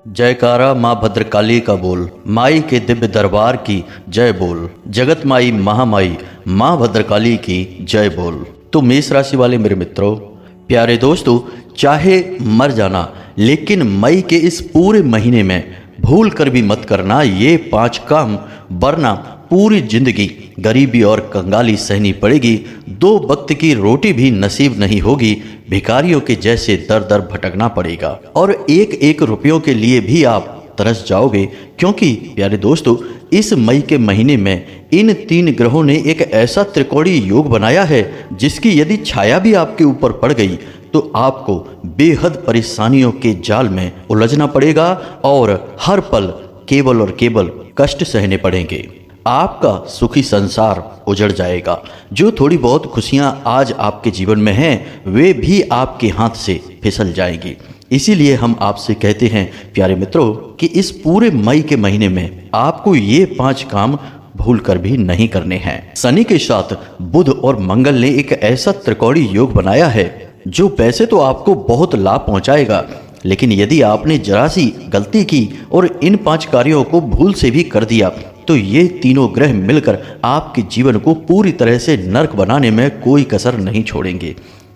जयकारा माँ भद्रकाली का बोल, माई के दिव्य दरबार की जय बोल, जगत माई महामाई माँ भद्रकाली की जय बोल। तो मेष राशि वाले मेरे मित्रों, प्यारे दोस्तों, चाहे मर जाना लेकिन मई के इस पूरे महीने में भूल कर भी मत करना ये 5 काम, वरना पूरी जिंदगी गरीबी और कंगाली सहनी पड़ेगी। 2 वक्त की रोटी भी नसीब नहीं होगी, भिखारियों के जैसे दर दर भटकना पड़ेगा और एक एक रुपयों के लिए भी आप तरस जाओगे। क्योंकि प्यारे दोस्तों, इस मई के महीने में इन 3 ग्रहों ने एक ऐसा त्रिकोणीय योग बनाया है जिसकी यदि छाया भी आपके ऊपर पड़ गई तो आपको बेहद परेशानियों के जाल में उलझना पड़ेगा और हर पल केवल और केवल कष्ट सहने पड़ेंगे। आपका सुखी संसार उजड़ जाएगा। जो थोड़ी बहुत खुशियां आज आपके जीवन में हैं वे भी आपके हाथ से फिसल जाएंगी। इसीलिए हम आपसे कहते हैं प्यारे मित्रों कि इस पूरे मई के महीने में आपको ये 5 काम भूल कर भी नहीं करने हैं। शनि के साथ बुध और मंगल ने एक ऐसा त्रिकोणीय योग बनाया है जो वैसे तो आपको बहुत लाभ पहुंचाएगा, लेकिन यदि आपने जरा सी गलती की और इन 5 कार्यों को भूल से भी कर दिया तो ये तीनों ग्रह मिलकर आपके जीवन को पूरी तरह से नर्क बनाने में कोई कसर नहीं छोड़ेंगे।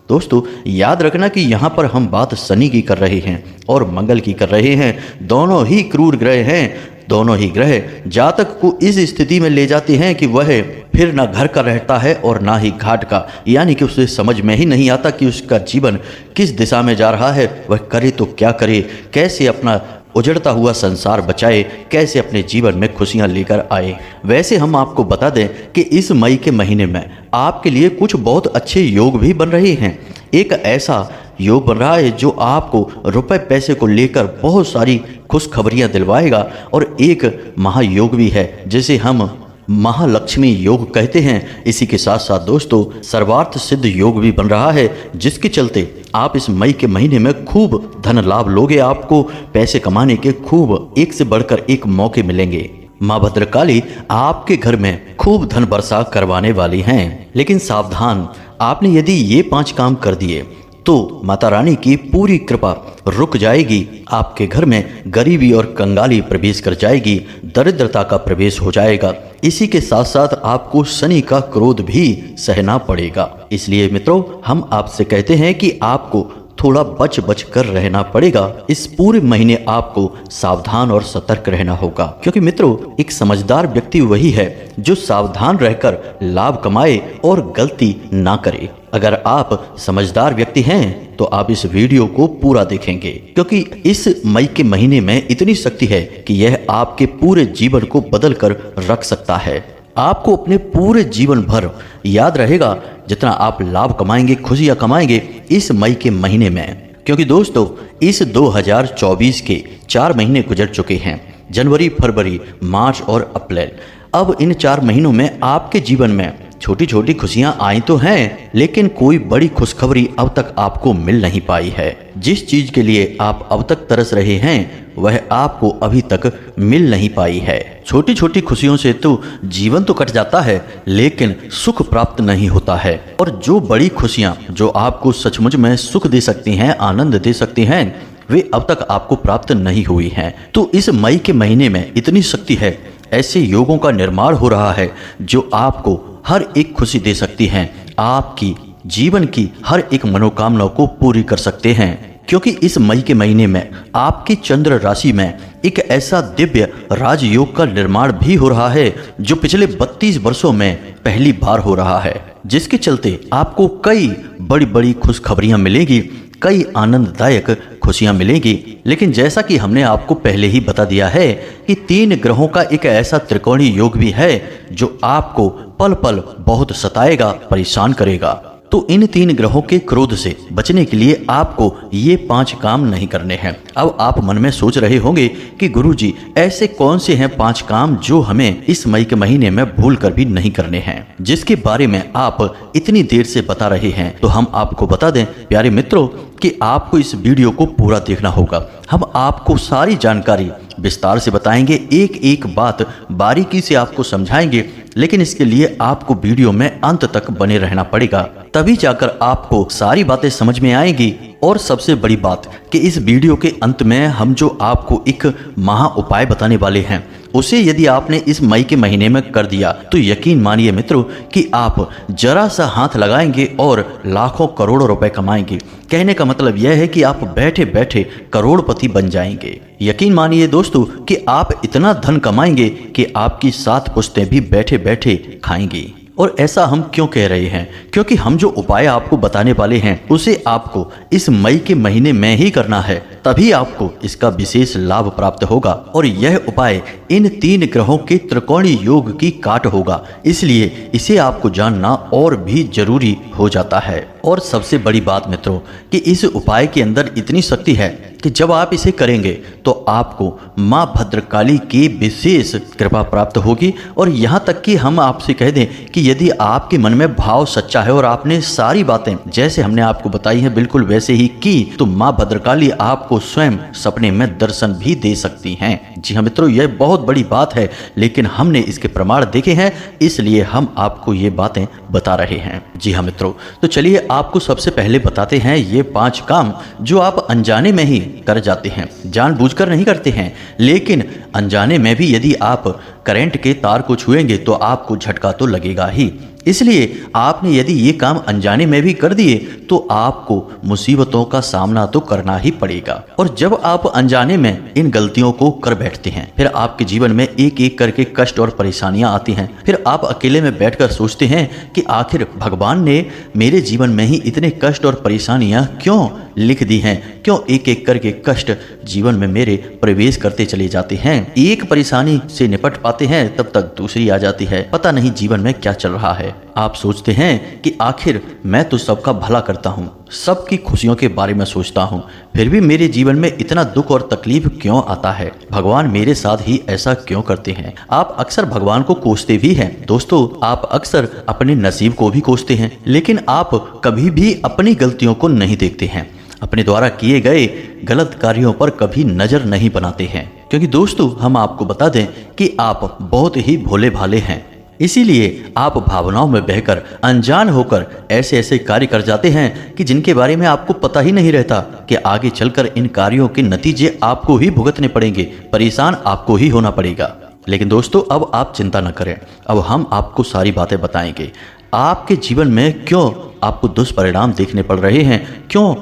दोस्तों, याद रखना कि यहाँ पर हम बात शनि की कर रहे हैं और मंगल की कर रहे हैं। दोनों ही क्रूर ग्रह हैं। दोनों ही ग्रह जातक को इस स्थिति में ले जाते हैं कि वह फिर ना घर का रहता है और ना ही घाट का, यानी कि उसे समझ में ही नहीं आता कि उसका जीवन किस दिशा में जा रहा है, वह करे तो क्या करे, कैसे अपना उजड़ता हुआ संसार बचाए, कैसे अपने जीवन में खुशियां लेकर आए। वैसे हम आपको बता दें कि इस मई के महीने में आपके लिए कुछ बहुत अच्छे योग भी बन रहे हैं। एक ऐसा योग बन रहा है जो आपको रुपए पैसे को लेकर बहुत सारी खुशखबरियां दिलवाएगा और एक महायोग भी है जिसे हम महालक्ष्मी योग कहते हैं। इसी के साथ साथ दोस्तों, सर्वार्थ सिद्ध योग भी बन रहा है जिसके चलते आप इस मई के महीने में खूब धन लाभ लोगे। आपको पैसे कमाने के खूब एक से बढ़कर एक मौके मिलेंगे। माँ भद्रकाली आपके घर में खूब धन वर्षा करवाने वाली हैं। लेकिन सावधान, आपने यदि ये 5 काम कर दिए तो माता रानी की पूरी कृपा रुक जाएगी। आपके घर में गरीबी और कंगाली प्रवेश कर जाएगी, दरिद्रता का प्रवेश हो जाएगा। इसी के साथ साथ आपको शनि का क्रोध भी सहना पड़ेगा। इसलिए मित्रों, हम आपसे कहते हैं कि आपको थोड़ा बच बच कर रहना पड़ेगा। इस पूरे महीने आपको सावधान और सतर्क रहना होगा, क्योंकि मित्रों, एक समझदार व्यक्ति वही है जो सावधान रहकर लाभ कमाए और गलती ना करे। अगर आप समझदार व्यक्ति हैं तो आप इस वीडियो को पूरा देखेंगे, क्योंकि इस मई के महीने में इतनी शक्ति है कि यह आपके पूरे जीवन को बदल कर रख सकता है। आपको अपने पूरे जीवन भर याद रहेगा जितना आप लाभ कमाएंगे, खुशियां कमाएंगे इस मई के महीने में। क्योंकि दोस्तों, इस 2024 के 4 महीने गुजर चुके हैं, जनवरी, फरवरी, मार्च और अप्रैल। अब इन 4 महीनों में आपके जीवन में छोटी छोटी खुशियां आई तो हैं, लेकिन कोई बड़ी खुशखबरी अब तक आपको मिल नहीं पाई है। जिस चीज के लिए आप अब तक तरस रहे हैं वह आपको अभी तक मिल नहीं पाई है। छोटी छोटी खुशियों से तो जीवन तो कट जाता है, लेकिन सुख प्राप्त नहीं होता है। और जो बड़ी खुशियां जो आपको सचमुच में सुख दे सकती हैं, आनंद दे सकती हैं, वे अब तक आपको प्राप्त नहीं हुई हैं। तो इस मई के महीने में इतनी शक्ति है, ऐसे योगों का निर्माण हो रहा है जो आपको हर एक खुशी दे सकती हैं, आपकी जीवन की हर एक मनोकामना को पूरी कर सकते हैं। क्योंकि इस मई के महीने में आपकी चंद्र राशि में एक ऐसा दिव्य राजयोग का निर्माण भी हो रहा है जो पिछले 32 वर्षों में पहली बार हो रहा है, जिसके चलते आपको कई बड़ी बड़ी खुशखबरियां मिलेगी, कई आनंददायक खुशियां मिलेंगी। लेकिन जैसा कि हमने आपको पहले ही बता दिया है कि 3 ग्रहों का एक ऐसा त्रिकोणीय योग भी है जो आपको पल पल बहुत सताएगा, परेशान करेगा। तो इन 3 ग्रहों के क्रोध से बचने के लिए आपको ये 5 काम नहीं करने हैं। अब आप मन में सोच रहे होंगे कि गुरुजी, ऐसे कौन से हैं 5 काम जो हमें इस मई के महीने में भूल कर भी नहीं करने हैं, जिसके बारे में आप इतनी देर से बता रहे हैं। तो हम आपको बता दें प्यारे मित्रों कि आपको इस वीडियो को पूरा देखना होगा। हम आपको सारी जानकारी विस्तार से बताएंगे, एक एक बात बारीकी से आपको समझाएंगे, लेकिन इसके लिए आपको वीडियो में अंत तक बने रहना पड़ेगा। तभी जाकर आपको सारी बातें समझ में आएंगी और सबसे बड़ी बात कि इस वीडियो के अंत में हम जो आपको एक महा उपाय बताने वाले हैं, उसे यदि आपने इस मई के महीने में कर दिया तो यकीन मानिए मित्रों कि आप जरा सा हाथ लगाएंगे और लाखों करोड़ों रुपए कमाएंगे। कहने का मतलब यह है कि आप बैठे बैठे करोड़पति बन जाएंगे। यकीन मानिए दोस्तों कि आप इतना धन कमाएंगे कि आपकी 7 पुश्तें भी बैठे बैठे खाएंगी। और ऐसा हम क्यों कह रहे हैं? क्योंकि हम जो उपाय आपको बताने वाले हैं उसे आपको इस मई के महीने में ही करना है, तभी आपको इसका विशेष लाभ प्राप्त होगा। और यह उपाय इन 3 ग्रहों के त्रिकोणीय योग की काट होगा, इसलिए इसे आपको जानना और भी जरूरी हो जाता है। और सबसे बड़ी बात मित्रों कि इस उपाय के अंदर इतनी शक्ति है कि जब आप इसे करेंगे तो आपको माँ भद्रकाली की विशेष कृपा प्राप्त होगी। और यहाँ तक कि हम आपसे कह दें कि यदि आपके मन में भाव सच्चा है और आपने सारी बातें जैसे हमने आपको बताई हैं बिल्कुल वैसे ही की, तो माँ भद्रकाली आपको स्वयं सपने में दर्शन भी दे सकती हैं। जी हाँ मित्रों, यह बहुत बड़ी बात है, लेकिन हमने इसके प्रमाण देखे हैं, इसलिए हम आपको ये बातें बता रहे हैं। जी हाँ मित्रों, तो चलिए आपको सबसे पहले बताते हैं ये 5 काम जो आप अनजाने में ही कर जाते हैं, जानबूझकर नहीं करते हैं, लेकिन अनजाने में भी यदि आप करंट के तार को छुएंगे तो आपको झटका तो लगेगा ही। इसलिए आपने यदि ये काम अनजाने में भी कर दिए तो आपको मुसीबतों का सामना तो करना ही पड़ेगा। और जब आप अनजाने में इन गलतियों को कर बैठते हैं, फिर आपके जीवन में एक एक करके कष्ट और परेशानियां आती हैं। फिर आप अकेले में बैठकर सोचते हैं कि आखिर भगवान ने मेरे जीवन में ही इतने कष्ट और परेशानियां क्यों लिख दी हैं, क्यों एक एक करके कष्ट जीवन में मेरे प्रवेश करते चले जाते हैं। एक परेशानी से निपट पाते हैं तब तक दूसरी आ जाती है, पता नहीं जीवन में क्या चल रहा है। आप सोचते हैं कि आखिर मैं तो सबका भला करता हूँ, सबकी खुशियों के बारे में सोचता हूँ, फिर भी मेरे जीवन में इतना दुख और तकलीफ क्यों आता है, भगवान मेरे साथ ही ऐसा क्यों करते हैं। आप अक्सर भगवान को कोसते भी हैं दोस्तों, आप अक्सर अपने नसीब को भी कोसते हैं, लेकिन आप कभी भी अपनी गलतियों को नहीं देखते हैं, अपने द्वारा किए गए गलत कार्यों पर कभी नजर नहीं बनाते हैं। क्योंकि दोस्तों हम आपको बता दें कि आप बहुत ही भोले भाले हैं, इसीलिए आप भावनाओं में बहकर अनजान होकर ऐसे ऐसे कार्य कर जाते हैं कि जिनके बारे में आपको पता ही नहीं रहता कि आगे चलकर इन कार्यों के नतीजे आपको ही भुगतने पड़ेंगे, परेशान आपको ही होना पड़ेगा। लेकिन दोस्तों अब आप चिंता न करें, अब हम आपको सारी बातें बताएंगे। आपके जीवन में क्यों आपको दुष्परिणाम देखने पड़ रहे हैं, क्यों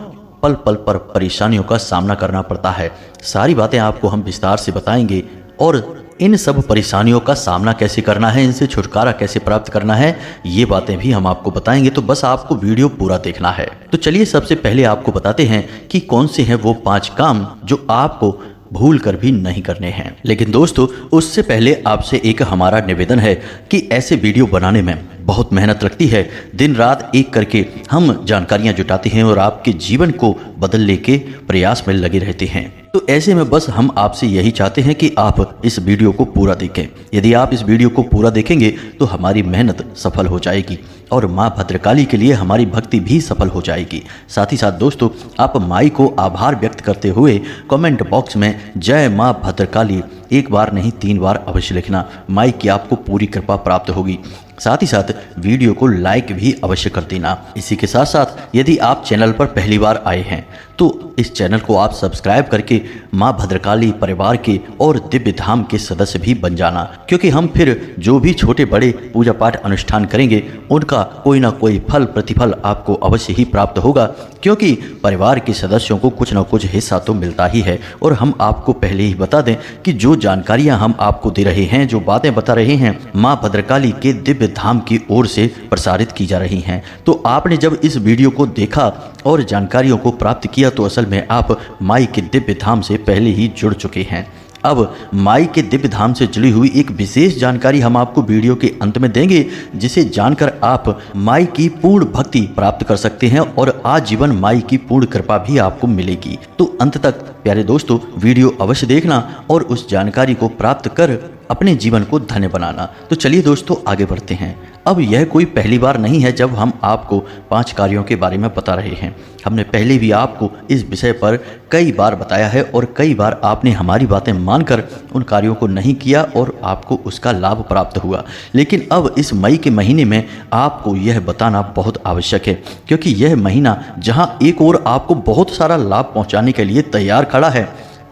पल पल पर परेशानियों का सामना करना पड़ता है, सारी बातें आपको हम विस्तार से बताएंगे। और इन सब परेशानियों का सामना कैसे करना है, इनसे छुटकारा कैसे प्राप्त करना है, ये बातें भी हम आपको बताएंगे। तो बस आपको वीडियो पूरा देखना है। तो चलिए सबसे पहले आपको बताते हैं कि कौन से हैं वो 5 काम जो आपको भूल कर भी नहीं करने हैं। लेकिन दोस्तों उससे पहले आपसे एक हमारा निवेदन है कि ऐसे वीडियो बनाने में बहुत मेहनत लगती है, दिन रात एक करके हम जानकारियां जुटाते हैं और आपके जीवन को बदलने के प्रयास में लगे रहते हैं। तो ऐसे में बस हम आपसे यही चाहते हैं कि आप इस वीडियो को पूरा देखें। यदि आप इस वीडियो को पूरा देखेंगे तो हमारी मेहनत सफल हो जाएगी और माँ भद्रकाली के लिए हमारी भक्ति भी सफल हो जाएगी। साथ ही साथ दोस्तों आप माई को आभार व्यक्त करते हुए कमेंट बॉक्स में जय माँ भद्रकाली 1 बार नहीं 3 बार अवश्य लिखना, माई की आपको पूरी कृपा प्राप्त होगी। साथ ही साथ वीडियो को लाइक भी अवश्य कर देना। इसी के साथ साथ यदि आप चैनल पर पहली बार आए हैं तो इस चैनल को आप सब्सक्राइब करके माँ भद्रकाली परिवार के और दिव्य धाम के सदस्य भी बन जाना, क्योंकि हम फिर जो भी छोटे बड़े पूजा पाठ अनुष्ठान करेंगे उनका कोई ना कोई फल प्रतिफल आपको अवश्य ही प्राप्त होगा, क्योंकि परिवार के सदस्यों को कुछ ना कुछ हिस्सा तो मिलता ही है। और हम आपको पहले ही बता दें कि जो जानकारियां हम आपको दे रहे हैं, जो बातें बता रहे हैं, माँ भद्रकाली के दिव्य धाम की ओर से प्रसारित की जा रही हैं। तो आपने जब इस वीडियो को देखा और जानकारियों को प्राप्त किया तो असल में आप माई के दिव्य धाम से पहले ही जुड़ चुके हैं। अब माई के दिव्य धाम से जुड़ी हुई एक विशेष जानकारी हम आपको वीडियो के अंत में देंगे, जिसे जानकर आप माई की पूर्ण भक्ति प्राप्त कर सकते हैं और आजीवन माई की पूर्ण कृपा भी आपको मिलेगी। तो अंत तक प्यारे दोस्तों वीडियो अवश्य देखना और उस जानकारी को प्राप्त कर अपने जीवन को धन्य बनाना। तो चलिए दोस्तों आगे बढ़ते हैं। अब यह कोई पहली बार नहीं है जब हम आपको 5 कार्यों के बारे में बता रहे हैं। हमने पहले भी आपको इस विषय पर कई बार बताया है और कई बार आपने हमारी बातें मानकर उन कार्यों को नहीं किया और आपको उसका लाभ प्राप्त हुआ। लेकिन अब इस मई के महीने में आपको यह बताना बहुत आवश्यक है, क्योंकि यह महीना जहां एक ओर आपको बहुत सारा लाभ पहुंचाने के लिए तैयार खड़ा है,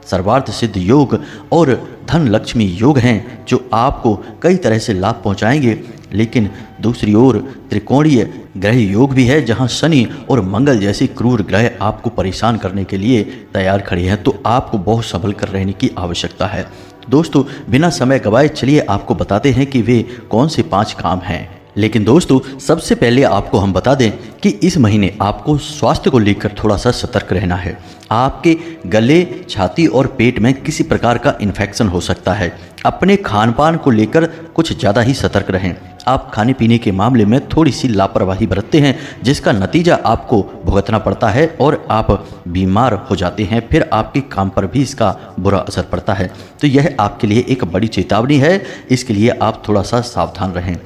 सर्वार्थ सिद्ध योग और धन लक्ष्मी योग हैं जो आपको कई तरह से लाभ पहुंचाएंगे, लेकिन दूसरी ओर त्रिकोणीय ग्रह योग भी है जहां शनि और मंगल जैसे क्रूर ग्रह आपको परेशान करने के लिए तैयार खड़े हैं। तो आपको बहुत संभल कर रहने की आवश्यकता है। दोस्तों, बिना समय गवाए चलिए आपको बताते हैं कि वे कौन से 5 काम हैं। लेकिन दोस्तों, सबसे पहले आपको हम बता दें कि इस महीने आपको स्वास्थ्य को लेकर थोड़ा सा सतर्क रहना है। आपके गले, छाती और पेट में किसी प्रकार का इन्फेक्शन हो सकता है। अपने खान पान को लेकर कुछ ज़्यादा ही सतर्क रहें। आप खाने पीने के मामले में थोड़ी सी लापरवाही बरतते हैं, जिसका नतीजा आपको भुगतना पड़ता है और आप बीमार हो जाते हैं। फिर आपके काम पर भी इसका बुरा असर पड़ता है। तो यह आपके लिए एक बड़ी चेतावनी है, इसके लिए आप थोड़ा सा सावधान रहें।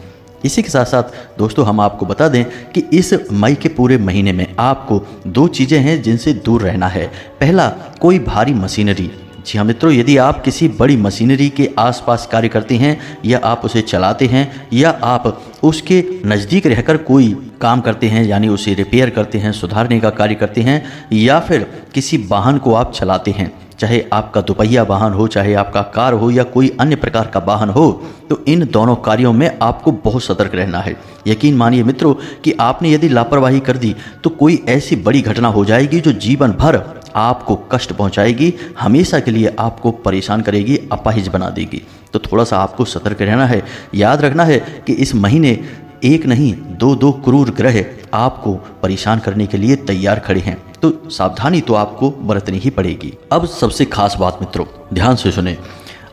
इसी के साथ साथ दोस्तों, हम आपको बता दें कि इस मई के पूरे महीने में आपको 2 चीज़ें हैं जिनसे दूर रहना है। पहला, कोई भारी मशीनरी। जी हाँ मित्रों, यदि आप किसी बड़ी मशीनरी के आसपास कार्य करते हैं या आप उसे चलाते हैं या आप उसके नज़दीक रहकर कोई काम करते हैं, यानी उसे रिपेयर करते हैं, सुधारने का कार्य करते हैं, या फिर किसी वाहन को आप चलाते हैं, चाहे आपका दुपहिया वाहन हो, चाहे आपका कार हो या कोई अन्य प्रकार का वाहन हो, तो इन दोनों कार्यों में आपको बहुत सतर्क रहना है। यकीन मानिए मित्रों कि आपने यदि लापरवाही कर दी तो कोई ऐसी बड़ी घटना हो जाएगी जो जीवन भर आपको कष्ट पहुंचाएगी, हमेशा के लिए आपको परेशान करेगी, अपाहिज बना देगी। तो थोड़ा सा आपको सतर्क रहना है। याद रखना है कि इस महीने एक नहीं 2 क्रूर ग्रह आपको परेशान करने के लिए तैयार खड़े हैं। तो सावधानी तो आपको बरतनी ही पड़ेगी। अब सबसे खास बात मित्रों, ध्यान से सुने।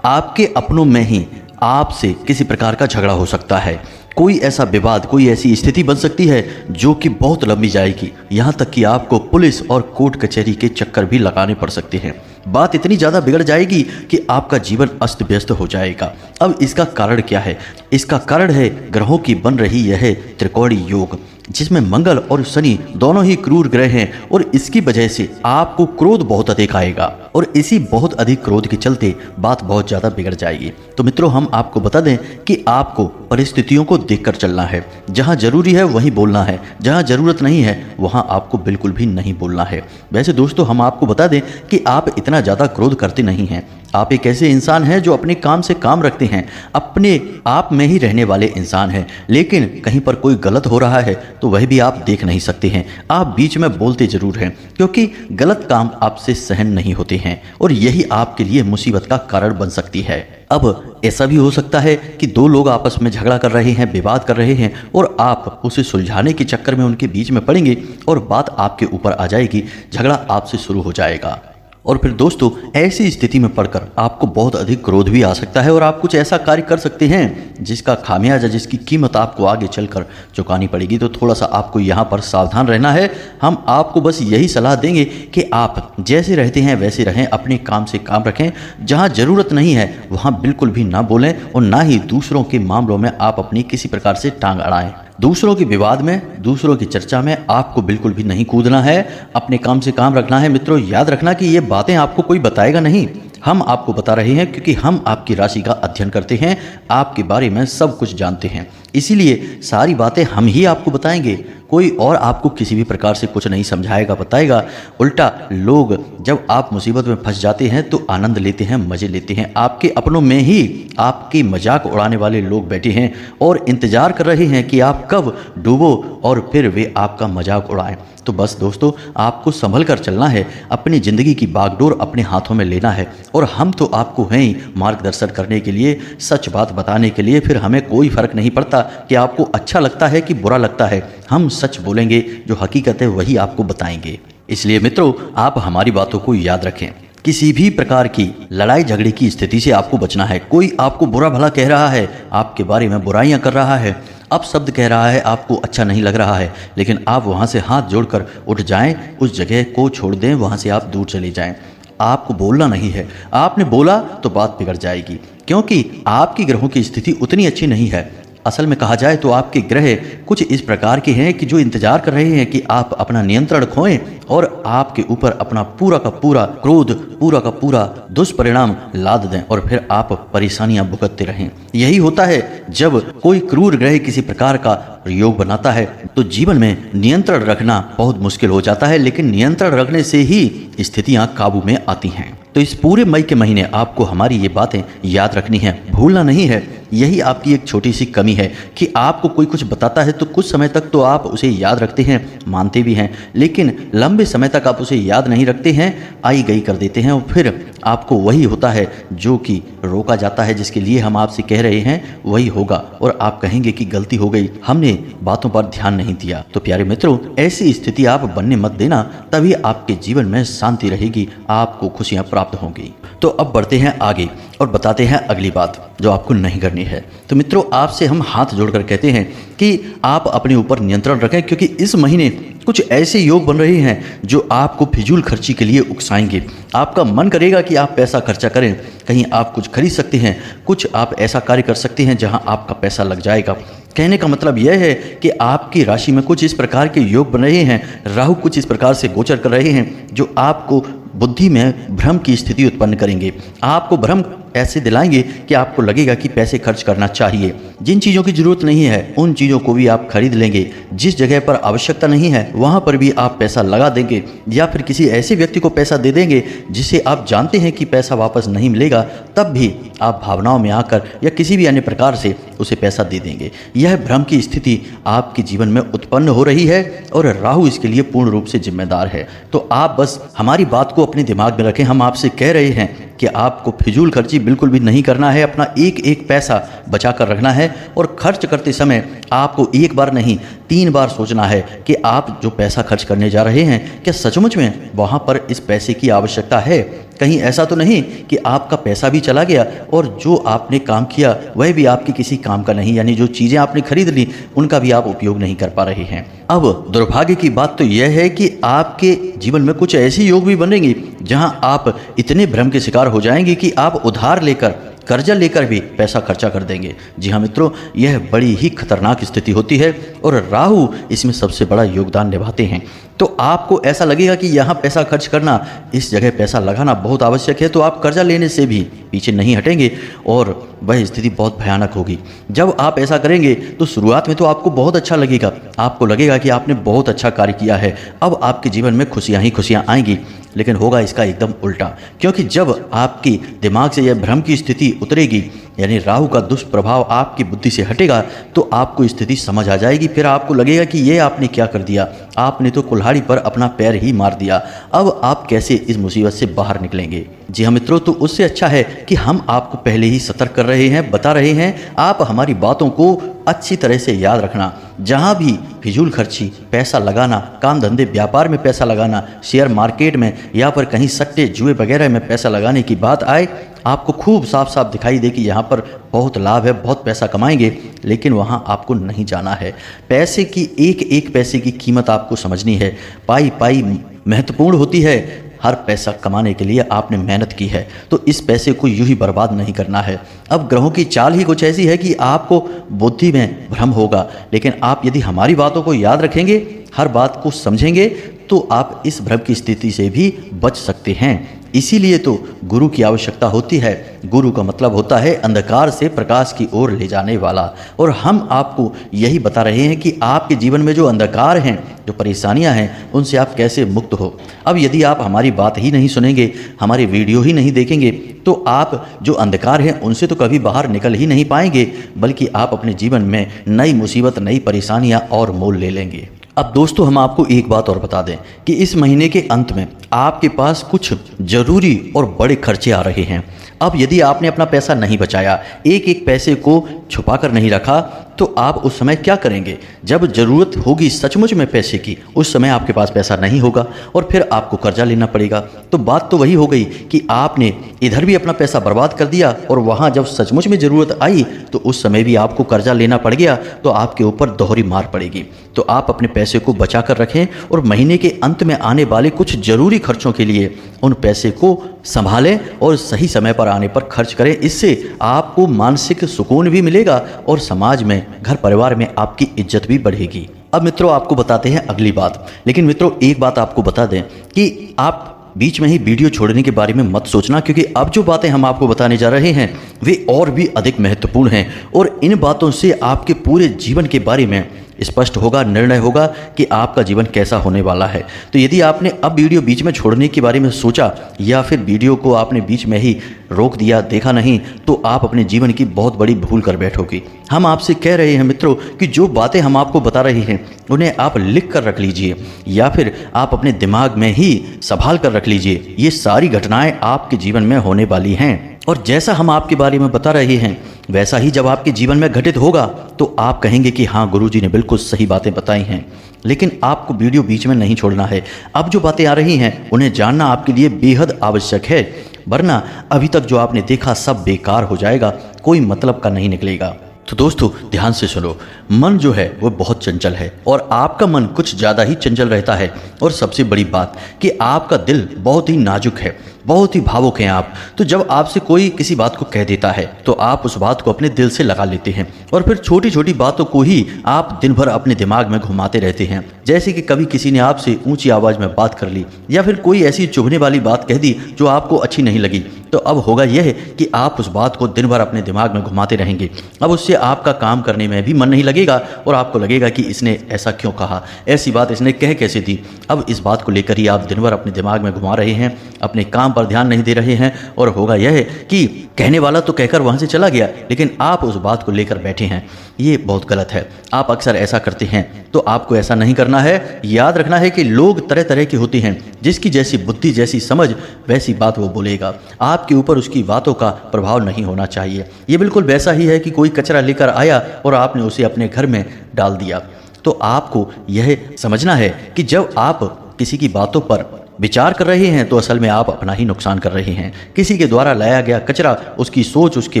आपके अपनों में ही आपसे किसी प्रकार का झगड़ा हो सकता है। कोई ऐसा विवाद, कोई ऐसी स्थिति बन सकती है जो कि बहुत लंबी जाएगी, यहाँ तक कि आपको पुलिस और कोर्ट कचहरी के चक्कर भी लगाने पड़ सकते हैं। बात इतनी ज़्यादा बिगड़ जाएगी कि आपका जीवन अस्त व्यस्त हो जाएगा। अब इसका कारण क्या है? इसका कारण है ग्रहों की बन रही यह त्रिकोणीय योग, जिसमें मंगल और शनि दोनों ही क्रूर ग्रह हैं और इसकी वजह से आपको क्रोध बहुत अधिक आएगा और इसी बहुत अधिक क्रोध के चलते बात बहुत ज़्यादा बिगड़ जाएगी। तो मित्रों, हम आपको बता दें कि आपको परिस्थितियों को देखकर चलना है। जहां जरूरी है वहीं बोलना है, जहां ज़रूरत नहीं है वहां आपको बिल्कुल भी नहीं बोलना है। वैसे दोस्तों, हम आपको बता दें कि आप इतना ज़्यादा क्रोध करते नहीं हैं। आप एक ऐसे इंसान हैं जो अपने काम से काम रखते हैं, अपने आप में ही रहने वाले इंसान हैं, लेकिन कहीं पर कोई गलत हो रहा है तो वह भी आप देख नहीं सकते हैं। आप बीच में बोलते जरूर हैं, क्योंकि गलत काम आपसे सहन नहीं होते हैं और यही आपके लिए मुसीबत का कारण बन सकती है। अब ऐसा भी हो सकता है कि 2 लोग आपस में झगड़ा कर रहे हैं, विवाद कर रहे हैं और आप उसे सुलझाने के चक्कर में उनके बीच में पड़ेंगे और बात आपके ऊपर आ जाएगी, झगड़ा आपसे शुरू हो जाएगा। और फिर दोस्तों, ऐसी स्थिति में पड़कर आपको बहुत अधिक क्रोध भी आ सकता है और आप कुछ ऐसा कार्य कर सकते हैं जिसका खामियाजा, जिसकी कीमत आपको आगे चलकर चुकानी पड़ेगी। तो थोड़ा सा आपको यहाँ पर सावधान रहना है। हम आपको बस यही सलाह देंगे कि आप जैसे रहते हैं वैसे रहें, अपने काम से काम रखें, जहाँ ज़रूरत नहीं है वहाँ बिल्कुल भी ना बोलें और ना ही दूसरों के मामलों में आप अपनी किसी प्रकार से टांग अड़ाएं। दूसरों के विवाद में, दूसरों की चर्चा में आपको बिल्कुल भी नहीं कूदना है, अपने काम से काम रखना है। मित्रों, याद रखना कि ये बातें आपको कोई बताएगा नहीं, हम आपको बता रहे हैं, क्योंकि हम आपकी राशि का अध्ययन करते हैं, आपके बारे में सब कुछ जानते हैं, इसीलिए सारी बातें हम ही आपको बताएंगे। कोई और आपको किसी भी प्रकार से कुछ नहीं समझाएगा, बताएगा। उल्टा लोग जब आप मुसीबत में फंस जाते हैं तो आनंद लेते हैं, मज़े लेते हैं। आपके अपनों में ही आपकी मजाक उड़ाने वाले लोग बैठे हैं और इंतज़ार कर रहे हैं कि आप कब डूबो और फिर वे आपका मजाक उड़ाएं। तो बस दोस्तों, आपको संभल कर चलना है, अपनी ज़िंदगी की बागडोर अपने हाथों में लेना है और हम तो आपको हैं ही मार्गदर्शन करने के लिए, सच बात बताने के लिए। फिर हमें कोई फ़र्क नहीं पड़ता कि आपको अच्छा लगता है कि बुरा लगता है, हम सच बोलेंगे, जो हकीकत है वही आपको बताएंगे। इसलिए मित्रों, आप हमारी बातों को याद रखें। किसी भी प्रकार की लड़ाई झगड़े की स्थिति से आपको बचना है। कोई आपको बुरा भला कह रहा है, आपके बारे में बुराइयां कर रहा है, अपशब्द कह रहा है, आपको अच्छा नहीं लग रहा है, लेकिन आप वहां से हाथ जोड़कर उठ जाएं, उस जगह को छोड़ दें, वहां से आप दूर चले जाएं। आपको बोलना नहीं है, आपने बोला तो बात बिगड़ जाएगी, क्योंकि आपकी ग्रहों की स्थिति उतनी अच्छी नहीं है। असल में कहा जाए तो आपके ग्रह कुछ इस प्रकार के हैं कि जो इंतजार कर रहे हैं कि आप अपना नियंत्रण खोएं और आपके ऊपर अपना पूरा का पूरा क्रोध, पूरा का पूरा दुष्परिणाम लाद दें और फिर आप परेशानियां भुगतते रहें। यही होता है जब कोई क्रूर ग्रह किसी प्रकार का योग बनाता है तो जीवन में नियंत्रण रखना बहुत मुश्किल हो जाता है, लेकिन नियंत्रण रखने से ही स्थितियां काबू में आती हैं। तो इस पूरे मई के महीने आपको हमारी ये बातें याद रखनी है, भूलना नहीं है। यही आपकी एक छोटी सी कमी है कि आपको कोई कुछ बताता है तो कुछ समय तक तो आप उसे याद रखते हैं, मानते भी हैं, लेकिन लंबे समय तक आप उसे याद नहीं रखते हैं, आई गई कर देते हैं और फिर आपको वही होता है जो कि रोका जाता है, जिसके लिए हम आपसे कह रहे हैं वही होगा और आप कहेंगे कि गलती हो गई, हमने बातों पर ध्यान नहीं दिया। तो प्यारे मित्रों, ऐसी स्थिति आप बनने मत देना, तभी आपके जीवन में शांति रहेगी, आपको खुशियां प्राप्त होंगी। तो अब बढ़ते हैं आगे और बताते हैं अगली बात जो आपको नहीं करनी है। तो मित्रों, आपसे हम हाथ जोड़कर कहते हैं कि आप अपने ऊपर नियंत्रण रखें, क्योंकि इस महीने कुछ ऐसे योग बन रहे हैं जो आपको फिजूल खर्ची के लिए उकसाएंगे। आपका मन करेगा कि आप पैसा खर्चा करें, कहीं आप कुछ खरीद सकते हैं, कुछ आप ऐसा कार्य कर सकते हैं जहां आपका पैसा लग जाएगा। कहने का मतलब यह है कि आपकी राशि में कुछ इस प्रकार के योग बन रहे हैं, राहु कुछ इस प्रकार से गोचर कर रहे हैं जो आपको बुद्धि में भ्रम की स्थिति उत्पन्न करेंगे। आपको भ्रम ऐसे दिलाएंगे कि आपको लगेगा कि पैसे खर्च करना चाहिए। जिन चीज़ों की ज़रूरत नहीं है उन चीज़ों को भी आप खरीद लेंगे, जिस जगह पर आवश्यकता नहीं है वहाँ पर भी आप पैसा लगा देंगे, या फिर किसी ऐसे व्यक्ति को पैसा दे देंगे जिसे आप जानते हैं कि पैसा वापस नहीं मिलेगा, तब भी आप भावनाओं में आकर या किसी भी अन्य प्रकार से उसे पैसा दे देंगे। यह भ्रम की स्थिति आपके जीवन में उत्पन्न हो रही है और राहु इसके लिए पूर्ण रूप से जिम्मेदार है। तो आप बस हमारी बात को अपने दिमाग में रखें। हम आपसे कह रहे हैं कि आपको फिजूल खर्ची बिल्कुल भी नहीं करना है, अपना एक एक पैसा बचा कर रखना है और खर्च करते समय आपको एक बार नहीं 3 बार सोचना है कि आप जो पैसा खर्च करने जा रहे हैं क्या सचमुच में वहाँ पर इस पैसे की आवश्यकता है। कहीं ऐसा तो नहीं कि आपका पैसा भी चला गया और जो आपने काम किया वह भी आपके किसी काम का नहीं, यानी जो चीज़ें आपने खरीद ली उनका भी आप उपयोग नहीं कर पा रहे हैं। अब दुर्भाग्य की बात तो यह है कि आपके जीवन में कुछ ऐसे योग भी बनेंगे जहां आप इतने भ्रम के शिकार हो जाएंगे कि आप उधार लेकर, कर्जा लेकर भी पैसा खर्चा कर देंगे। जी हाँ मित्रों, यह बड़ी ही खतरनाक स्थिति होती है और राहु इसमें सबसे बड़ा योगदान निभाते हैं। तो आपको ऐसा लगेगा कि यहाँ पैसा खर्च करना, इस जगह पैसा लगाना बहुत आवश्यक है, तो आप कर्जा लेने से भी पीछे नहीं हटेंगे और वह स्थिति बहुत भयानक होगी। जब आप ऐसा करेंगे तो शुरुआत में तो आपको बहुत अच्छा लगेगा, आपको लगेगा कि आपने बहुत अच्छा कार्य किया है, अब आपके जीवन में खुशियाँ ही खुशियाँ आएंगी। लेकिन होगा इसका एकदम उल्टा, क्योंकि जब आपकी दिमाग से यह भ्रम की स्थिति उतरेगी, यानी राहु का दुष्प्रभाव आपकी बुद्धि से हटेगा, तो आपको स्थिति समझ आ जाएगी। फिर आपको लगेगा कि ये आपने क्या कर दिया, आपने तो कुल्हाड़ी पर अपना पैर ही मार दिया, अब आप कैसे इस मुसीबत से बाहर निकलेंगे। जी हाँ मित्रों, तो उससे अच्छा है कि हम आपको पहले ही सतर्क कर रहे हैं, बता रहे हैं। आप हमारी बातों को अच्छी तरह से याद रखना। जहाँ भी फिजूल खर्ची, पैसा लगाना, काम धंधे व्यापार में पैसा लगाना, शेयर मार्केट में या फिर कहीं सट्टे जुए वगैरह में पैसा लगाने की बात आए, आपको खूब साफ साफ दिखाई दे कि यहाँ पर बहुत लाभ है, बहुत पैसा कमाएंगे, लेकिन वहाँ आपको नहीं जाना है। पैसे की एक एक पैसे की कीमत आपको समझनी है। पाई पाई महत्वपूर्ण होती है। हर पैसा कमाने के लिए आपने मेहनत की है, तो इस पैसे को यूं ही बर्बाद नहीं करना है। अब ग्रहों की चाल ही कुछ ऐसी है कि आपको बुद्धि में भ्रम होगा, लेकिन आप यदि हमारी बातों को याद रखेंगे, हर बात को समझेंगे, तो आप इस भ्रम की स्थिति से भी बच सकते हैं। इसीलिए तो गुरु की आवश्यकता होती है। गुरु का मतलब होता है अंधकार से प्रकाश की ओर ले जाने वाला, और हम आपको यही बता रहे हैं कि आपके जीवन में जो अंधकार हैं, जो परेशानियां हैं, उनसे आप कैसे मुक्त हो। अब यदि आप हमारी बात ही नहीं सुनेंगे, हमारे वीडियो ही नहीं देखेंगे, तो आप जो अंधकार हैं उनसे तो कभी बाहर निकल ही नहीं पाएंगे, बल्कि आप अपने जीवन में नई मुसीबत, नई परेशानियां और मोल ले लेंगे। अब दोस्तों, हम आपको एक बात और बता दें कि इस महीने के अंत में आपके पास कुछ जरूरी और बड़े खर्चे आ रहे हैं। अब यदि आपने अपना पैसा नहीं बचाया, एक एक पैसे को छुपा कर नहीं रखा, तो आप उस समय क्या करेंगे? जब ज़रूरत होगी सचमुच में पैसे की, उस समय आपके पास पैसा नहीं होगा और फिर आपको कर्जा लेना पड़ेगा। तो बात तो वही हो गई कि आपने इधर भी अपना पैसा बर्बाद कर दिया और वहाँ जब सचमुच में ज़रूरत आई तो उस समय भी आपको कर्जा लेना पड़ गया, तो आपके ऊपर दोहरी मार पड़ेगी। तो आप अपने पैसे को बचा कर रखें और महीने के अंत में आने वाले कुछ ज़रूरी खर्चों के लिए उन पैसे को संभालें और सही समय पर आने पर खर्च करें। इससे आपको मानसिक सुकून भी मिलेगा और समाज में घर परिवार में आपकी इज्जत भी बढ़ेगी। अब मित्रों आपको बताते हैं अगली बात। लेकिन मित्रों एक बात आपको बता दें कि आप बीच में ही वीडियो छोड़ने के बारे में मत सोचना, क्योंकि अब जो बातें हम आपको बताने जा रहे हैं वे और भी अधिक महत्वपूर्ण हैं और इन बातों से आपके पूरे जीवन के बारे में स्पष्ट होगा, निर्णय होगा कि आपका जीवन कैसा होने वाला है। तो यदि आपने अब वीडियो बीच में छोड़ने के बारे में सोचा या फिर वीडियो को आपने बीच में ही रोक दिया, देखा नहीं, तो आप अपने जीवन की बहुत बड़ी भूल कर बैठोगे। हम आपसे कह रहे हैं मित्रों कि जो बातें हम आपको बता रहे हैं उन्हें आप लिख कर रख लीजिए या फिर आप अपने दिमाग में ही संभाल कर रख लीजिए। ये सारी घटनाएं आपके जीवन में होने वाली हैं और जैसा हम आपके बारे में बता रहे हैं वैसा ही जब आपके जीवन में घटित होगा तो आप कहेंगे कि हाँ गुरुजी ने बिल्कुल सही बातें बताई हैं। लेकिन आपको वीडियो बीच में नहीं छोड़ना है। अब जो बातें आ रही हैं उन्हें जानना आपके लिए बेहद आवश्यक है, वरना अभी तक जो आपने देखा सब बेकार हो जाएगा, कोई मतलब का नहीं निकलेगा। तो दोस्तों ध्यान से सुनो, मन जो है वो बहुत चंचल है और आपका मन कुछ ज़्यादा ही चंचल रहता है। और सबसे बड़ी बात कि आपका दिल बहुत ही नाजुक है, बहुत ही भावुक हैं आप। तो जब आपसे कोई किसी बात को कह देता है तो आप उस बात को अपने दिल से लगा लेते हैं और फिर छोटी छोटी बातों को ही आप दिन भर अपने दिमाग में घुमाते रहते हैं। जैसे कि कभी किसी ने आपसे ऊंची आवाज़ में बात कर ली या फिर कोई ऐसी चुभने वाली बात कह दी जो आपको अच्छी नहीं लगी, तो अब होगा यह कि आप उस बात को दिन भर अपने दिमाग में घुमाते रहेंगे। अब उससे आपका काम करने में भी मन नहीं लगेगा और आपको लगेगा कि इसने ऐसा क्यों कहा, ऐसी बात इसने कह कैसे दी। अब इस बात को लेकर ही आप दिन भर अपने दिमाग में घुमा रहे हैं, अपने काम पर ध्यान नहीं दे रहे हैं और होगा यह कि कहने वाला तो कहकर वहां से चला गया लेकिन आप उस बात को लेकर बैठे हैं। ये बहुत गलत है। आप अक्सर ऐसा करते हैं, तो आपको ऐसा नहीं करना है। याद रखना है कि लोग तरह तरह के होते हैं, जिसकी जैसी बुद्धि जैसी समझ वैसी बात वो बोलेगा। आपके ऊपर उसकी बातों का प्रभाव नहीं होना चाहिए। ये बिल्कुल वैसा ही है कि कोई कचरा लेकर आया और आपने उसे अपने घर में डाल दिया। तो आपको यह समझना है कि जब आप किसी की बातों पर विचार कर रहे हैं तो असल में आप अपना ही नुकसान कर रहे हैं। किसी के द्वारा लाया गया कचरा, उसकी सोच, उसके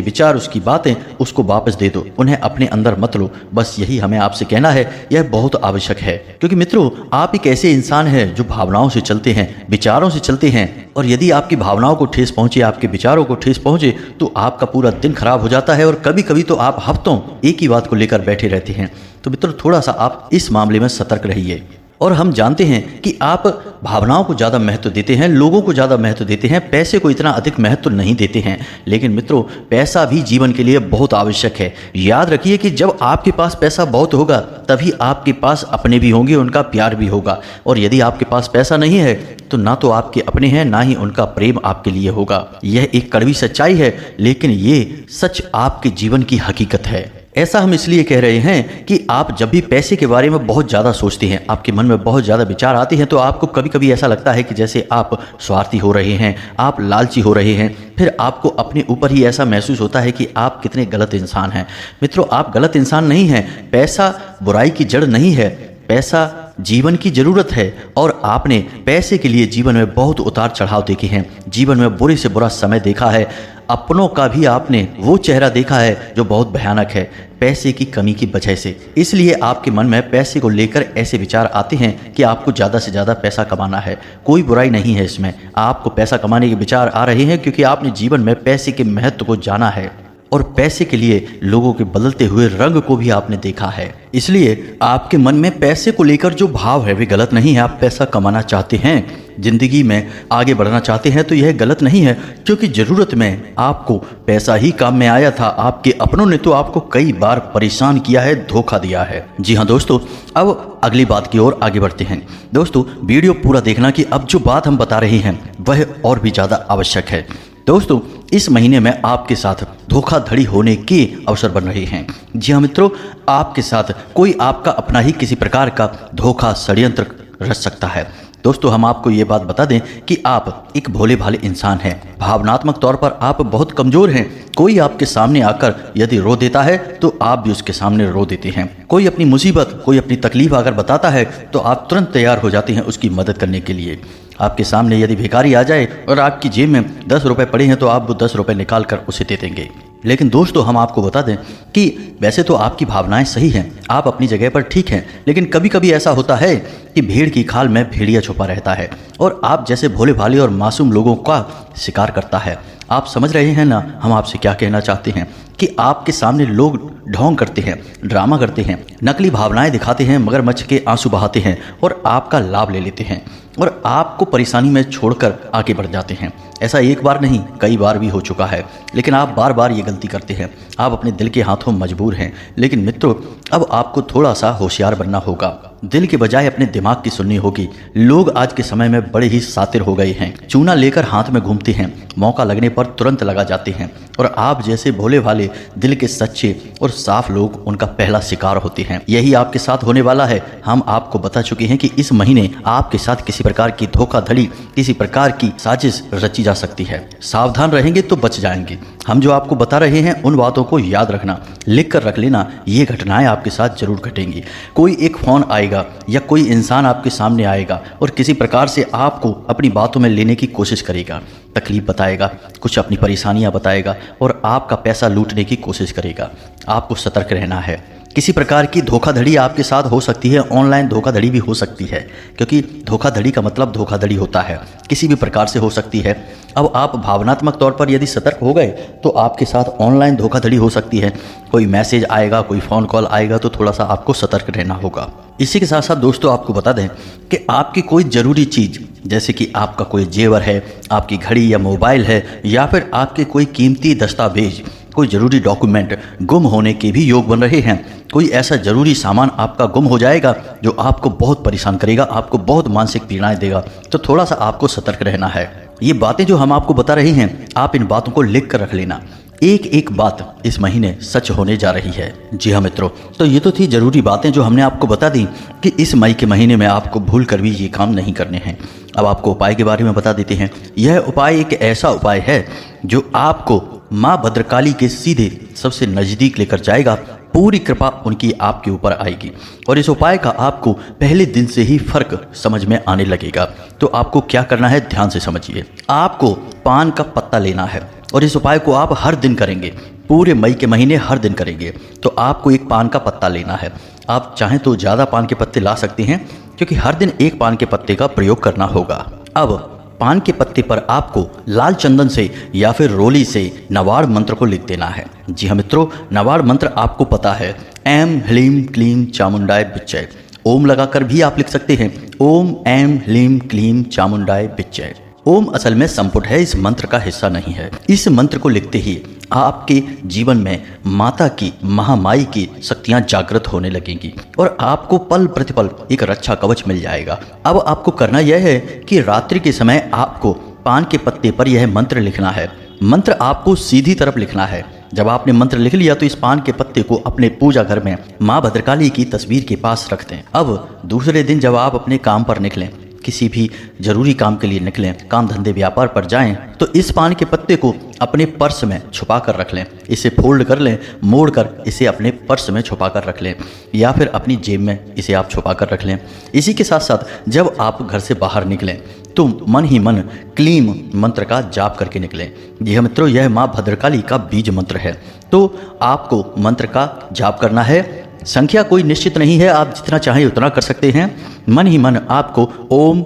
विचार, उसकी बातें, उसको वापस दे दो, उन्हें अपने अंदर मत लो। बस यही हमें आपसे कहना है। यह बहुत आवश्यक है क्योंकि मित्रों आप एक ऐसे इंसान हैं जो भावनाओं से चलते हैं, विचारों से चलते हैं और यदि आपकी भावनाओं को ठेस पहुंचे, आपके विचारों को ठेस पहुंचे तो आपका पूरा दिन खराब हो जाता है और कभी कभी तो आप हफ्तों एक ही बात को लेकर बैठे रहते हैं। तो मित्रों थोड़ा सा आप इस मामले में सतर्क रहिए। और हम जानते हैं कि आप भावनाओं को ज़्यादा महत्व देते हैं, लोगों को ज़्यादा महत्व देते हैं, पैसे को इतना अधिक महत्व नहीं देते हैं। लेकिन मित्रों पैसा भी जीवन के लिए बहुत आवश्यक है। याद रखिए कि जब आपके पास पैसा बहुत होगा तभी आपके पास अपने भी होंगे, उनका प्यार भी होगा। और यदि आपके पास पैसा नहीं है तो ना तो आपके अपने हैं ना ही उनका प्रेम आपके लिए होगा। यह एक कड़वी सच्चाई है, लेकिन ये सच आपके जीवन की हकीकत है। ऐसा हम इसलिए कह रहे हैं कि आप जब भी पैसे के बारे में बहुत ज़्यादा सोचते हैं, आपके मन में बहुत ज़्यादा विचार आते हैं, तो आपको कभी कभी ऐसा लगता है कि जैसे आप स्वार्थी हो रहे हैं, आप लालची हो रहे हैं। फिर आपको अपने ऊपर ही ऐसा महसूस होता है कि आप कितने गलत इंसान हैं। मित्रों आप गलत इंसान नहीं हैं। पैसा बुराई की जड़ नहीं है, पैसा जीवन की ज़रूरत है। और आपने पैसे के लिए जीवन में बहुत उतार चढ़ाव देखे हैं, जीवन में बुरे से बुरा समय देखा है, अपनों का भी आपने वो चेहरा देखा है जो बहुत भयानक है पैसे की कमी की वजह से। इसलिए आपके मन में पैसे को लेकर ऐसे विचार आते हैं कि आपको ज़्यादा से ज़्यादा पैसा कमाना है। कोई बुराई नहीं है इसमें। आपको पैसा कमाने के विचार आ रहे हैं क्योंकि आपने जीवन में पैसे के महत्व को जाना है और पैसे के लिए लोगों के बदलते हुए रंग को भी आपने देखा है। इसलिए आपके मन में पैसे को लेकर जो भाव है वे गलत नहीं है। आप पैसा कमाना चाहते हैं, जिंदगी में आगे बढ़ना चाहते हैं, तो यह गलत नहीं है क्योंकि ज़रूरत में आपको पैसा ही काम में आया था। आपके अपनों ने तो आपको कई बार परेशान किया है, धोखा दिया है। जी हाँ दोस्तों, अब अगली बात की ओर आगे बढ़ते हैं। दोस्तों वीडियो पूरा देखना कि अब जो बात हम बता रहे हैं वह और भी ज़्यादा आवश्यक है। दोस्तों इस महीने में आपके साथ धोखाधड़ी होने के अवसर बन रहे हैं। जी हाँ मित्रों, आपके साथ कोई आपका अपना ही किसी प्रकार का धोखा षड्यंत्र रच सकता है। दोस्तों हम आपको ये बात बता दें कि आप एक भोले भाले इंसान हैं, भावनात्मक तौर पर आप बहुत कमज़ोर हैं। कोई आपके सामने आकर यदि रो देता है तो आप भी उसके सामने रो देते हैं। कोई अपनी मुसीबत, कोई अपनी तकलीफ अगर बताता है तो आप तुरंत तैयार हो जाते हैं उसकी मदद करने के लिए। आपके सामने यदि भिखारी आ जाए और आपकी जेब में 10 रुपये पड़े हैं तो आप वो 10 रुपये निकाल कर उसे दे देंगे। लेकिन दोस्तों हम आपको बता दें कि वैसे तो आपकी भावनाएं सही हैं, आप अपनी जगह पर ठीक हैं, लेकिन कभी कभी ऐसा होता है कि भेड़ की खाल में भेड़िया छुपा रहता है और आप जैसे भोले भाले और मासूम लोगों का शिकार करता है। आप समझ रहे हैं ना हम आपसे क्या कहना चाहते हैं कि आपके सामने लोग ढोंग करते हैं, ड्रामा करते हैं, नकली भावनाएं दिखाते हैं, मगरमच्छ के आंसू बहाते हैं और आपका लाभ ले लेते हैं और आपको परेशानी में छोड़कर आगे बढ़ जाते हैं। ऐसा एक बार नहीं कई बार भी हो चुका है, लेकिन आप बार बार ये गलती करते हैं। आप अपने दिल के हाथों मजबूर हैं। लेकिन मित्रों, अब आपको थोड़ा सा होशियार बनना होगा। दिल के बजाय अपने दिमाग की सुननी होगी। लोग आज के समय में बड़े ही शातिर हो गए हैं। चूना लेकर हाथ में घूमते हैं, मौका लगने पर तुरंत लगा जाते हैं और आप जैसे भोले भाले दिल के सच्चे और साफ लोग उनका पहला शिकार होते हैं। यही आपके साथ होने वाला है। हम आपको बता चुके हैं कि इस महीने आपके साथ किसी प्रकार की धोखाधड़ी, किसी प्रकार की साजिश रची जा सकती है। सावधान रहेंगे तो बच जाएंगे। हम जो आपको बता रहे हैं उन बातों को याद रखना, लिख कर रख लेना। ये घटनाएं आपके साथ जरूर घटेंगी। कोई एक फोन आएगा या कोई इंसान आपके सामने आएगा और किसी प्रकार से आपको अपनी बातों में लेने की कोशिश करेगा, तकलीफ बताएगा, कुछ अपनी परेशानियां बताएगा और आपका पैसा लूटने की कोशिश करेगा। आपको सतर्क रहना है। किसी प्रकार की धोखाधड़ी आपके साथ हो सकती है। ऑनलाइन धोखाधड़ी भी हो सकती है, क्योंकि धोखाधड़ी का मतलब धोखाधड़ी होता है, किसी भी प्रकार से हो सकती है। अब आप भावनात्मक तौर पर यदि सतर्क हो गए तो आपके साथ ऑनलाइन धोखाधड़ी हो सकती है। कोई मैसेज आएगा, कोई फ़ोन कॉल आएगा तो थोड़ा सा आपको सतर्क रहना होगा। इसी के साथ साथ दोस्तों आपको बता दें कि आपकी कोई ज़रूरी चीज़, जैसे कि आपका कोई जेवर है, आपकी घड़ी या मोबाइल है, या फिर आपके कोई कीमती दस्तावेज, कोई ज़रूरी डॉक्यूमेंट गुम होने के भी योग बन रहे हैं। कोई ऐसा ज़रूरी सामान आपका गुम हो जाएगा जो आपको बहुत परेशान करेगा, आपको बहुत मानसिक पीड़ाएं देगा। तो थोड़ा सा आपको सतर्क रहना है। ये बातें जो हम आपको बता रहे हैं, आप इन बातों को लिख कर रख लेना। एक एक बात इस महीने सच होने जा रही है। जी हाँ मित्रों, तो ये तो थी ज़रूरी बातें जो हमने आपको बता दी कि इस मई के महीने में आपको भूल कर भी ये काम नहीं करने हैं। अब आपको उपाय के बारे में बता देते हैं। यह उपाय एक ऐसा उपाय है जो आपको माँ भद्रकाली के सीधे सबसे नज़दीक लेकर जाएगा। पूरी कृपा उनकी आपके ऊपर आएगी और इस उपाय का आपको पहले दिन से ही फर्क समझ में आने लगेगा। तो आपको क्या करना है, ध्यान से समझिए। आपको पान का पत्ता लेना है और इस उपाय को आप हर दिन करेंगे। पूरे मई के महीने हर दिन करेंगे। तो आपको एक पान का पत्ता लेना है। आप चाहें तो ज़्यादा पान के पत्ते ला सकते हैं, क्योंकि हर दिन एक पान के पत्ते का प्रयोग करना होगा। अब पान के पत्ते पर आपको लाल चंदन से या फिर रोली से नवाड़ मंत्र को लिख देना है। जी हाँ मित्रों, नवाड़ मंत्र आपको पता है, ऐम ह्लीम क्लीम चामुंडाय बिच्चय। ओम लगाकर भी आप लिख सकते हैं, ओम ऐम ह्लीम क्लीम चामुंडाय बिच्चय। ओम असल में संपुट है, इस मंत्र का हिस्सा नहीं है। इस मंत्र को लिखते ही आपके जीवन में माता की, महामाई की शक्तियां जागृत होने लगेंगी और आपको पल प्रतिपल एक रक्षा कवच मिल जाएगा। अब आपको करना यह है कि रात्रि के समय आपको पान के पत्ते पर यह मंत्र लिखना है। मंत्र आपको सीधी तरफ लिखना है। जब आपने मंत्र लिख लिया तो इस पान के पत्ते को अपने पूजा घर में माँ भद्रकाली की तस्वीर के पास रख दें। अब दूसरे दिन जब आप अपने काम पर निकलें, किसी भी जरूरी काम के लिए निकलें, काम धंधे व्यापार पर जाएं, तो इस पान के पत्ते को अपने पर्स में छुपा कर रख लें। इसे फोल्ड कर लें, मोड़ कर इसे अपने पर्स में छुपा कर रख लें या फिर अपनी जेब में इसे आप छुपा कर रख लें। इसी के साथ साथ जब आप घर से बाहर निकलें तो मन ही मन क्लीम मंत्र का जाप करके निकलें। यह मित्रों, यह माँ भद्रकाली का बीज मंत्र है। तो आपको मंत्र का जाप करना है। संख्या कोई निश्चित नहीं है, आप जितना चाहें उतना कर सकते हैं। मन ही मन आपको ओम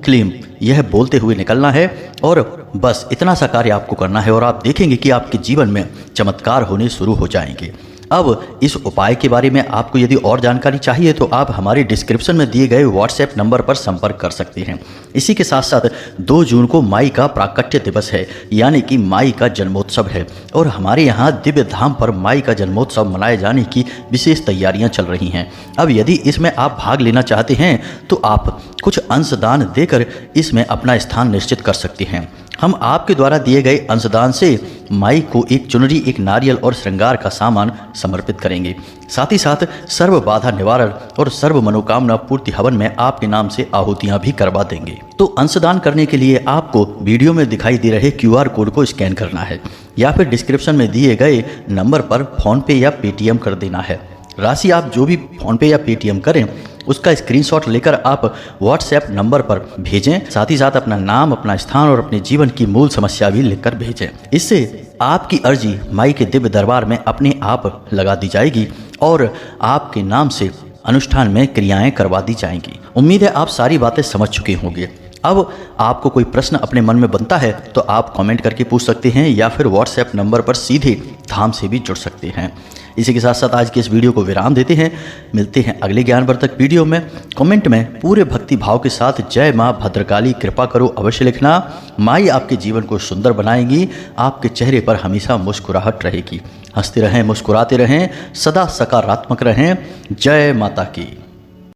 क्लीम यह बोलते हुए निकलना है और बस इतना सा कार्य आपको करना है और आप देखेंगे कि आपके जीवन में चमत्कार होने शुरू हो जाएंगे। अब इस उपाय के बारे में आपको यदि और जानकारी चाहिए तो आप हमारे डिस्क्रिप्शन में दिए गए व्हाट्सएप नंबर पर संपर्क कर सकते हैं। इसी के साथ साथ 2 जून को माई का प्राकट्य दिवस है, यानी कि माई का जन्मोत्सव है और हमारे यहाँ दिव्य धाम पर माई का जन्मोत्सव मनाए जाने की विशेष तैयारियां चल रही हैं। अब यदि इसमें आप भाग लेना चाहते हैं तो आप कुछ अंशदान देकर इसमें अपना स्थान निश्चित कर सकते हैं। हम आपके द्वारा दिए गए अंशदान से माई को एक चुनरी, एक नारियल और श्रृंगार का सामान समर्पित करेंगे। साथ ही साथ सर्व बाधा निवारण और सर्व मनोकामना पूर्ति हवन में आपके नाम से आहुतियां भी करवा देंगे। तो अंशदान करने के लिए आपको वीडियो में दिखाई दे रहे QR कोड को स्कैन करना है या फिर डिस्क्रिप्शन में दिए गए नंबर पर फोन पे या पेटीएम कर देना है। राशि आप जो भी फोन पे या पेटीएम करें उसका स्क्रीनशॉट लेकर आप व्हाट्सएप नंबर पर भेजें। साथ ही साथ अपना नाम, अपना स्थान और अपने जीवन की मूल समस्या भी लिखकर भेजें। इससे आपकी अर्जी माई के दिव्य दरबार में अपने आप लगा दी जाएगी और आपके नाम से अनुष्ठान में क्रियाएं करवा दी जाएंगी। उम्मीद है आप सारी बातें समझ चुके होंगे। अब आपको कोई प्रश्न अपने मन में बनता है तो आप कमेंट करके पूछ सकते हैं या फिर व्हाट्सएप नंबर पर सीधे धाम से भी जुड़ सकते हैं। इसी के साथ साथ आज के इस वीडियो को विराम देते हैं। मिलते हैं अगले ज्ञानवर्धक वीडियो में। कमेंट में पूरे भक्ति भाव के साथ जय माँ भद्रकाली कृपा करो अवश्य लिखना। माई आपके जीवन को सुंदर बनाएंगी, आपके चेहरे पर हमेशा मुस्कुराहट रहेगी। हंसते रहें, मुस्कुराते रहें, सदा सकारात्मक रहें। जय माता की।